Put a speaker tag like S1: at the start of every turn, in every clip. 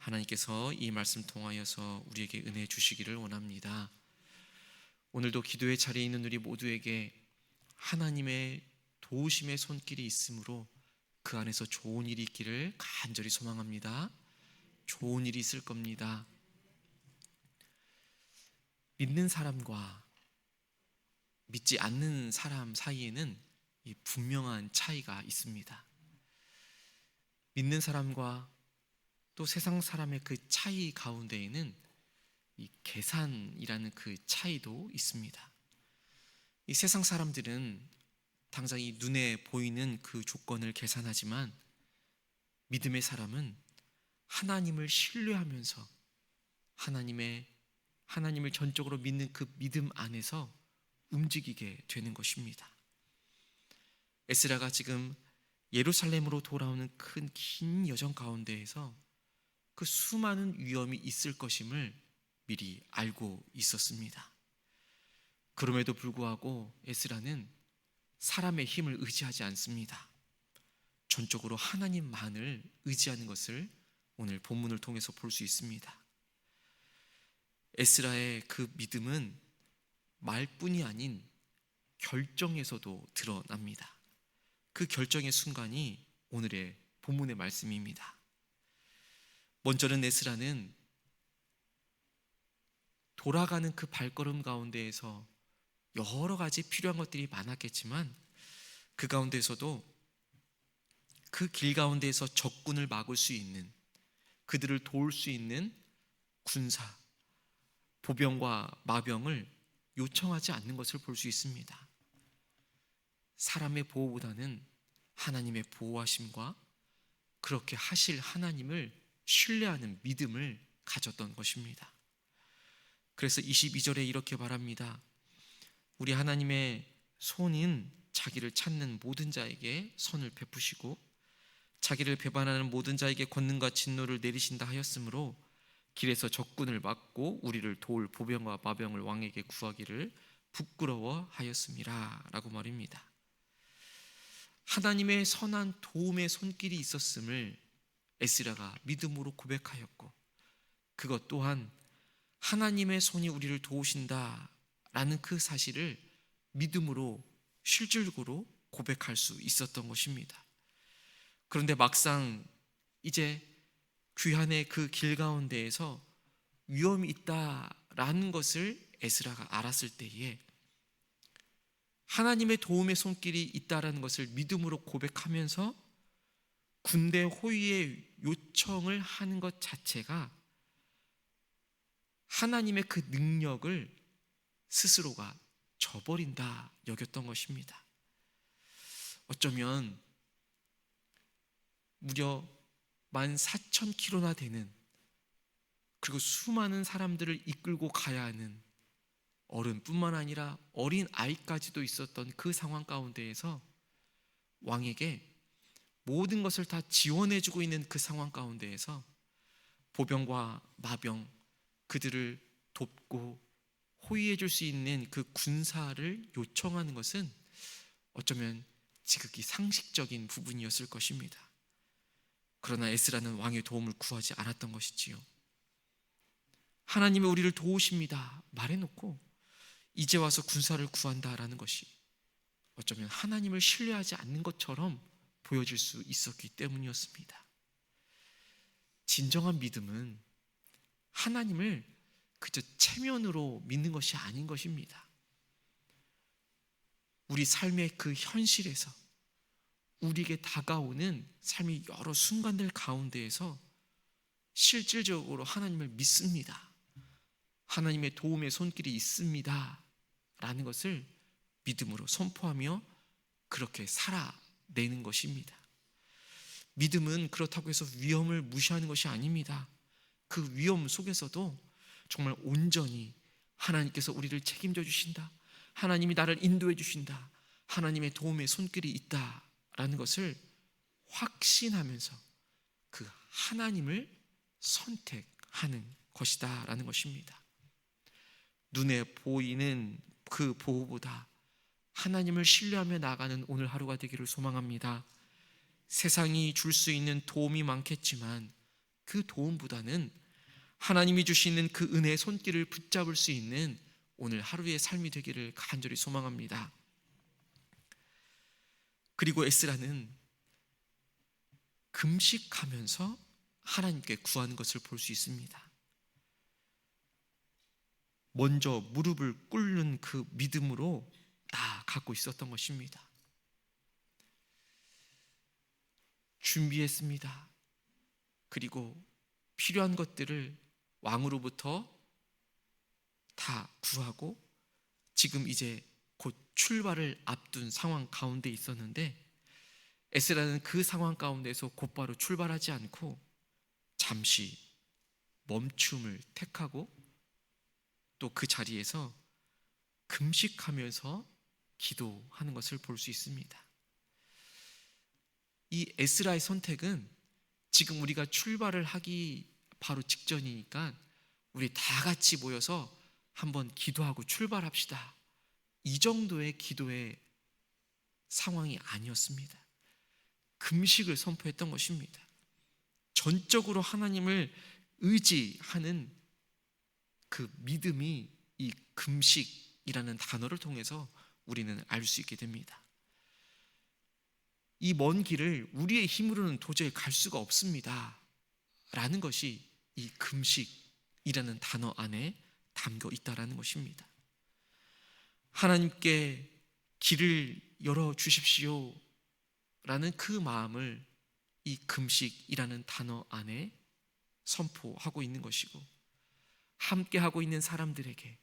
S1: 하나님께서 이 말씀 통하여서 우리에게 은혜 주시기를 원합니다. 오늘도 기도의 자리에 있는 우리 모두에게 하나님의 도우심의 손길이 있으므로 그 안에서 좋은 일이 있기를 간절히 소망합니다. 좋은 일이 있을 겁니다. 믿는 사람과 믿지 않는 사람 사이에는 이 분명한 차이가 있습니다. 믿는 사람과 또 세상 사람의 그 차이 가운데에는 이 계산이라는 그 차이도 있습니다. 이 세상 사람들은 당장 이 눈에 보이는 그 조건을 계산하지만 믿음의 사람은 하나님을 신뢰하면서 하나님을 전적으로 믿는 그 믿음 안에서 움직이게 되는 것입니다. 에스라가 지금 예루살렘으로 돌아오는 긴 여정 가운데에서 그 수많은 위험이 있을 것임을 미리 알고 있었습니다. 그럼에도 불구하고 에스라는 사람의 힘을 의지하지 않습니다. 전적으로 하나님만을 의지하는 것을 오늘 본문을 통해서 볼 수 있습니다. 에스라의 그 믿음은 말뿐이 아닌 결정에서도 드러납니다. 그 결정의 순간이 오늘의 본문의 말씀입니다. 먼저는 에스라는 돌아가는 그 발걸음 가운데에서 여러 가지 필요한 것들이 많았겠지만 그 가운데서도 그 길 가운데에서 적군을 막을 수 있는, 그들을 도울 수 있는 군사, 보병과 마병을 요청하지 않는 것을 볼 수 있습니다. 사람의 보호보다는 하나님의 보호하심과 그렇게 하실 하나님을 신뢰하는 믿음을 가졌던 것입니다. 그래서 22절에 이렇게 말합니다. 우리 하나님의 손인 자기를 찾는 모든 자에게 선을 베푸시고 자기를 배반하는 모든 자에게 권능과 진노를 내리신다 하였으므로 길에서 적군을 막고 우리를 도울 보병과 마병을 왕에게 구하기를 부끄러워하였음이라 라고 말입니다. 하나님의 선한 도움의 손길이 있었음을 에스라가 믿음으로 고백하였고, 그것 또한 하나님의 손이 우리를 도우신다라는 그 사실을 믿음으로 실질적으로 고백할 수 있었던 것입니다. 그런데 막상 이제 귀환의 그 길 가운데에서 위험이 있다라는 것을 에스라가 알았을 때에 하나님의 도움의 손길이 있다라는 것을 믿음으로 고백하면서 군대 호위의 요청을 하는 것 자체가 하나님의 그 능력을 스스로가 저버린다 여겼던 것입니다. 어쩌면 무려 14,000km나 되는, 그리고 수많은 사람들을 이끌고 가야 하는 어른뿐만 아니라 어린 아이까지도 있었던 그 상황 가운데에서 왕에게 모든 것을 다 지원해주고 있는 그 상황 가운데에서 보병과 마병, 그들을 돕고 호위해줄 수 있는 그 군사를 요청하는 것은 어쩌면 지극히 상식적인 부분이었을 것입니다. 그러나 에스라는 왕의 도움을 구하지 않았던 것이지요. 하나님이 우리를 도우십니다 말해놓고 이제 와서 군사를 구한다라는 것이 어쩌면 하나님을 신뢰하지 않는 것처럼 보여질 수 있었기 때문이었습니다. 진정한 믿음은 하나님을 그저 체면으로 믿는 것이 아닌 것입니다. 우리 삶의 그 현실에서 우리에게 다가오는 삶의 여러 순간들 가운데에서 실질적으로 하나님을 믿습니다, 하나님의 도움의 손길이 있습니다 라는 것을 믿음으로 선포하며 그렇게 살아내는 것입니다. 믿음은 그렇다고 해서 위험을 무시하는 것이 아닙니다. 그 위험 속에서도 정말 온전히 하나님께서 우리를 책임져 주신다, 하나님이 나를 인도해 주신다, 하나님의 도움의 손길이 있다라는 것을 확신하면서 그 하나님을 선택하는 것이다 라는 것입니다. 눈에 보이는 그 보호보다 하나님을 신뢰하며 나아가는 오늘 하루가 되기를 소망합니다. 세상이 줄 수 있는 도움이 많겠지만 그 도움보다는 하나님이 주시는 그 은혜의 손길을 붙잡을 수 있는 오늘 하루의 삶이 되기를 간절히 소망합니다. 그리고 에스라는 금식하면서 하나님께 구하는 것을 볼 수 있습니다. 먼저 무릎을 꿇는 그 믿음으로 나아가고 있었던 것입니다. 준비했습니다. 그리고 필요한 것들을 왕으로부터 다 구하고 지금 이제 곧 출발을 앞둔 상황 가운데 있었는데, 에스라는 그 상황 가운데서 곧바로 출발하지 않고 잠시 멈춤을 택하고 또 그 자리에서 금식하면서 기도하는 것을 볼 수 있습니다. 이 에스라의 선택은 지금 우리가 출발을 하기 바로 직전이니까 우리 다 같이 모여서 한번 기도하고 출발합시다, 이 정도의 기도의 상황이 아니었습니다. 금식을 선포했던 것입니다. 전적으로 하나님을 의지하는 그 믿음이 이 금식이라는 단어를 통해서 우리는 알 수 있게 됩니다. 이 먼 길을 우리의 힘으로는 도저히 갈 수가 없습니다 라는 것이 이 금식이라는 단어 안에 담겨 있다라는 것입니다. 하나님께 길을 열어주십시오 라는 그 마음을 이 금식이라는 단어 안에 선포하고 있는 것이고, 함께 하고 있는 사람들에게,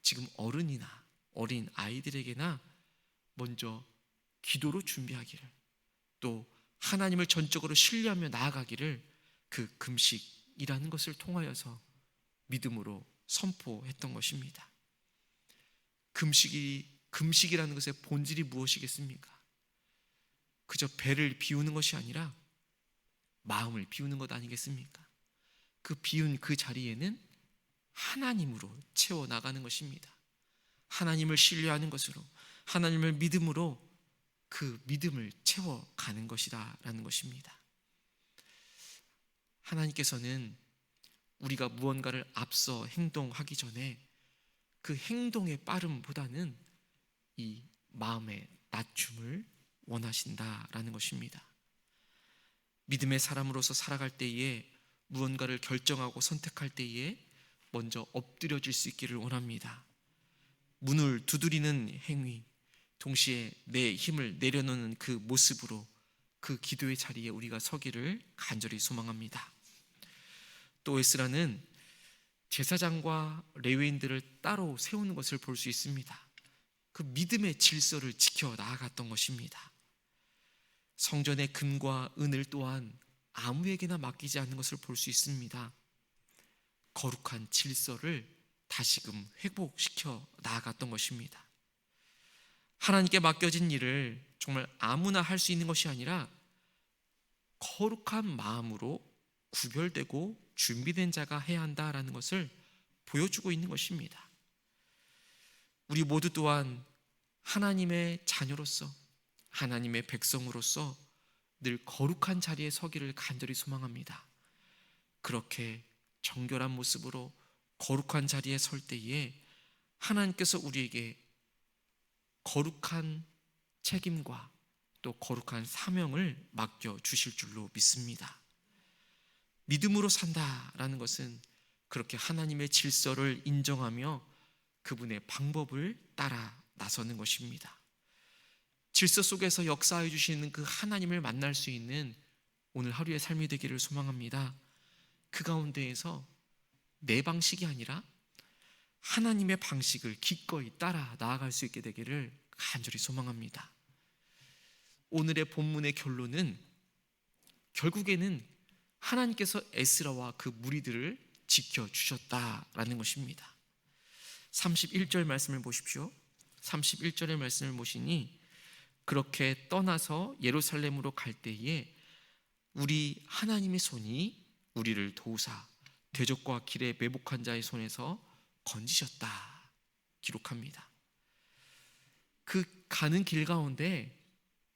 S1: 지금 어른이나 어린 아이들에게나 먼저 기도로 준비하기를, 또 하나님을 전적으로 신뢰하며 나아가기를 그 금식이라는 것을 통하여서 믿음으로 선포했던 것입니다. 금식이라는 것의 본질이 무엇이겠습니까? 그저 배를 비우는 것이 아니라 마음을 비우는 것 아니겠습니까? 그 비운 그 자리에는 하나님으로 채워나가는 것입니다. 하나님을 신뢰하는 것으로, 하나님을 믿음으로 그 믿음을 채워가는 것이다 라는 것입니다. 하나님께서는 우리가 무언가를 앞서 행동하기 전에 그 행동의 빠름보다는 이 마음의 낮춤을 원하신다라는 것입니다. 믿음의 사람으로서 살아갈 때에, 무언가를 결정하고 선택할 때에 먼저 엎드려질 수 있기를 원합니다. 문을 두드리는 행위, 동시에 내 힘을 내려놓는 그 모습으로 그 기도의 자리에 우리가 서기를 간절히 소망합니다. 또 에스라는 제사장과 레위인들을 따로 세우는 것을 볼 수 있습니다. 그 믿음의 질서를 지켜 나아갔던 것입니다. 성전의 금과 은을 또한 아무에게나 맡기지 않는 것을 볼 수 있습니다. 거룩한 질서를 다시금 회복시켜 나아갔던 것입니다. 하나님께 맡겨진 일을 정말 아무나 할 수 있는 것이 아니라 거룩한 마음으로 구별되고 준비된 자가 해야 한다라는 것을 보여주고 있는 것입니다. 우리 모두 또한 하나님의 자녀로서, 하나님의 백성으로서 늘 거룩한 자리에 서기를 간절히 소망합니다. 그렇게 정결한 모습으로 거룩한 자리에 설 때에 하나님께서 우리에게 거룩한 책임과 또 거룩한 사명을 맡겨주실 줄로 믿습니다. 믿음으로 산다라는 것은 그렇게 하나님의 질서를 인정하며 그분의 방법을 따라 나서는 것입니다. 질서 속에서 역사해 주시는 그 하나님을 만날 수 있는 오늘 하루의 삶이 되기를 소망합니다. 그 가운데에서 내 방식이 아니라 하나님의 방식을 기꺼이 따라 나아갈 수 있게 되기를 간절히 소망합니다. 오늘의 본문의 결론은 결국에는 하나님께서 에스라와 그 무리들을 지켜주셨다라는 것입니다. 31절 말씀을 보십시오. 31절의 말씀을 보시니, 그렇게 떠나서 예루살렘으로 갈 때에 우리 하나님의 손이 우리를 도우사 대적과 길에 매복한 자의 손에서 건지셨다 기록합니다. 그 가는 길 가운데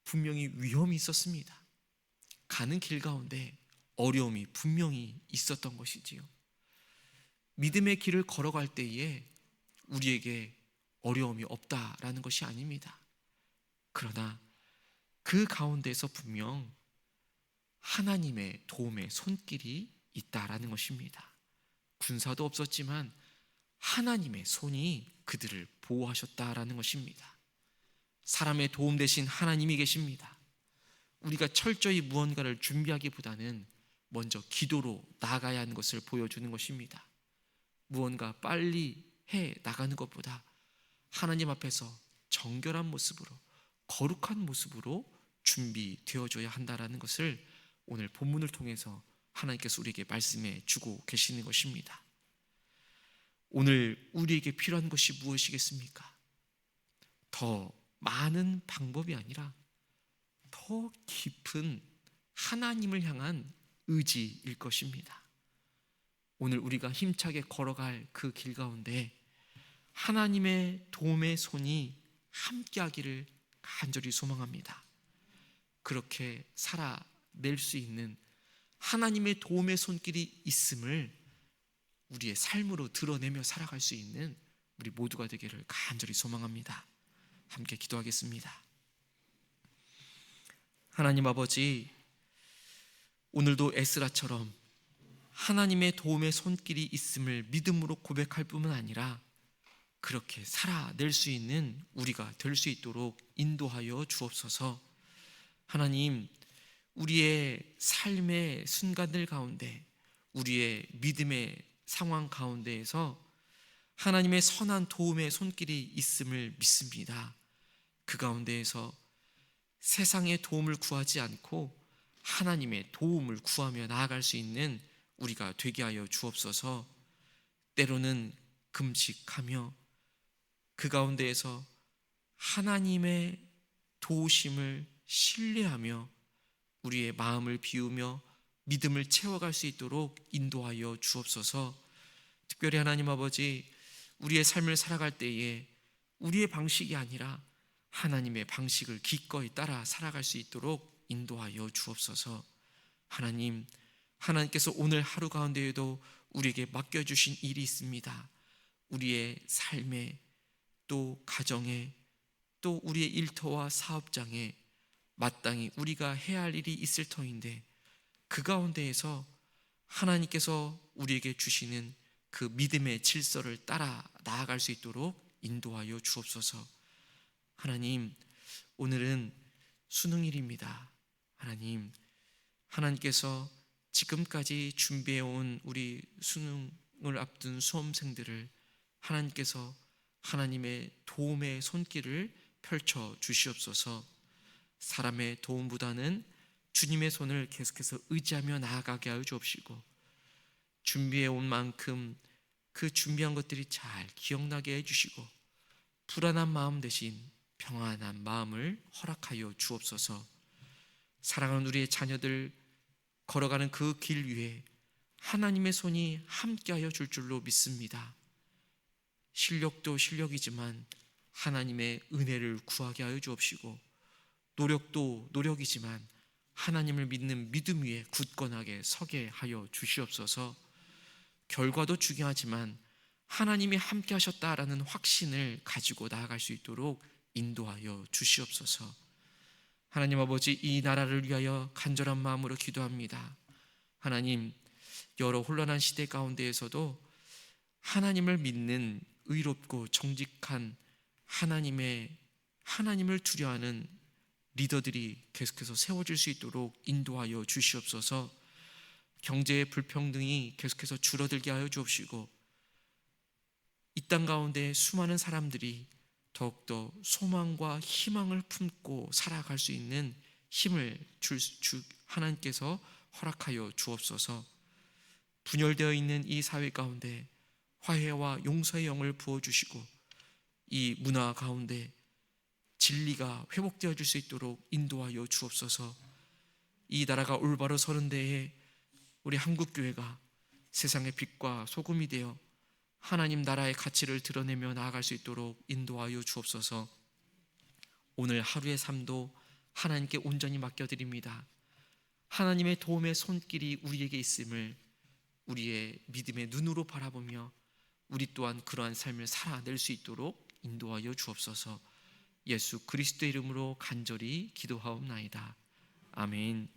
S1: 분명히 위험이 있었습니다. 가는 길 가운데 어려움이 분명히 있었던 것이지요. 믿음의 길을 걸어갈 때에 우리에게 어려움이 없다라는 것이 아닙니다. 그러나 그 가운데서 분명 하나님의 도움의 손길이 있다라는 것입니다. 군사도 없었지만 하나님의 손이 그들을 보호하셨다라는 것입니다. 사람의 도움 대신 하나님이 계십니다. 우리가 철저히 무언가를 준비하기보다는 먼저 기도로 나아가야 하는 것을 보여주는 것입니다. 무언가 빨리 해 나가는 것보다 하나님 앞에서 정결한 모습으로, 거룩한 모습으로 준비되어줘야 한다라는 것을 오늘 본문을 통해서 하나님께서 우리에게 말씀해 주고 계시는 것입니다. 오늘 우리에게 필요한 것이 무엇이겠습니까? 더 많은 방법이 아니라 더 깊은 하나님을 향한 의지일 것입니다. 오늘 우리가 힘차게 걸어갈 그 길 가운데 하나님의 도움의 손이 함께하기를 간절히 소망합니다. 그렇게 살아낼 수 있는 하나님의 도움의 손길이 있음을 우리의 삶으로 드러내며 살아갈 수 있는 우리 모두가 되기를 간절히 소망합니다. 함께 기도하겠습니다. 하나님 아버지, 오늘도 에스라처럼 하나님의 도움의 손길이 있음을 믿음으로 고백할 뿐만 아니라 그렇게 살아낼 수 있는 우리가 될 수 있도록 인도하여 주옵소서. 하나님, 우리의 삶의 순간들 가운데, 우리의 믿음의 상황 가운데에서 하나님의 선한 도움의 손길이 있음을 믿습니다. 그 가운데에서 세상의 도움을 구하지 않고 하나님의 도움을 구하며 나아갈 수 있는 우리가 되게 하여 주옵소서. 때로는 금식하며 그 가운데에서 하나님의 도우심을 신뢰하며 우리의 마음을 비우며 믿음을 채워갈 수 있도록 인도하여 주옵소서. 특별히 하나님 아버지, 우리의 삶을 살아갈 때에 우리의 방식이 아니라 하나님의 방식을 기꺼이 따라 살아갈 수 있도록 인도하여 주옵소서. 하나님, 하나님께서 오늘 하루 가운데에도 우리에게 맡겨주신 일이 있습니다. 우리의 삶에, 또 가정에, 또 우리의 일터와 사업장에 마땅히 우리가 해야 할 일이 있을 터인데 그 가운데에서 하나님께서 우리에게 주시는 그 믿음의 질서를 따라 나아갈 수 있도록 인도하여 주옵소서. 하나님, 오늘은 수능일입니다. 하나님, 하나님께서 지금까지 준비해온 우리 수능을 앞둔 수험생들을 하나님께서 하나님의 도움의 손길을 펼쳐 주시옵소서. 사람의 도움보다는 주님의 손을 계속해서 의지하며 나아가게 하여 주옵시고, 준비해온 만큼 그 준비한 것들이 잘 기억나게 해주시고, 불안한 마음 대신 평안한 마음을 허락하여 주옵소서. 사랑하는 우리의 자녀들 걸어가는 그 길 위에 하나님의 손이 함께하여 줄 줄로 믿습니다. 실력도 실력이지만 하나님의 은혜를 구하게 하여 주옵시고, 노력도 노력이지만 하나님을 믿는 믿음 위에 굳건하게 서게 하여 주시옵소서. 결과도 중요하지만 하나님이 함께 하셨다라는 확신을 가지고 나아갈 수 있도록 인도하여 주시옵소서. 하나님 아버지, 이 나라를 위하여 간절한 마음으로 기도합니다. 하나님, 여러 혼란한 시대 가운데에서도 하나님을 믿는 의롭고 정직한 하나님을 두려워하는 리더들이 계속해서 세워질 수 있도록 인도하여 주시옵소서. 경제의 불평등이 계속해서 줄어들게 하여 주옵시고, 이 땅 가운데 수많은 사람들이 더욱더 소망과 희망을 품고 살아갈 수 있는 힘을 하나님께서 허락하여 주옵소서. 분열되어 있는 이 사회 가운데 화해와 용서의 영을 부어주시고, 이 문화 가운데 진리가 회복되어질 수 있도록 인도하여 주옵소서. 이 나라가 올바로 서는 데에 우리 한국교회가 세상의 빛과 소금이 되어 하나님 나라의 가치를 드러내며 나아갈 수 있도록 인도하여 주옵소서. 오늘 하루의 삶도 하나님께 온전히 맡겨드립니다. 하나님의 도움의 손길이 우리에게 있음을 우리의 믿음의 눈으로 바라보며 우리 또한 그러한 삶을 살아낼 수 있도록 인도하여 주옵소서. 예수 그리스도의 이름으로 간절히 기도하옵나이다. 아멘.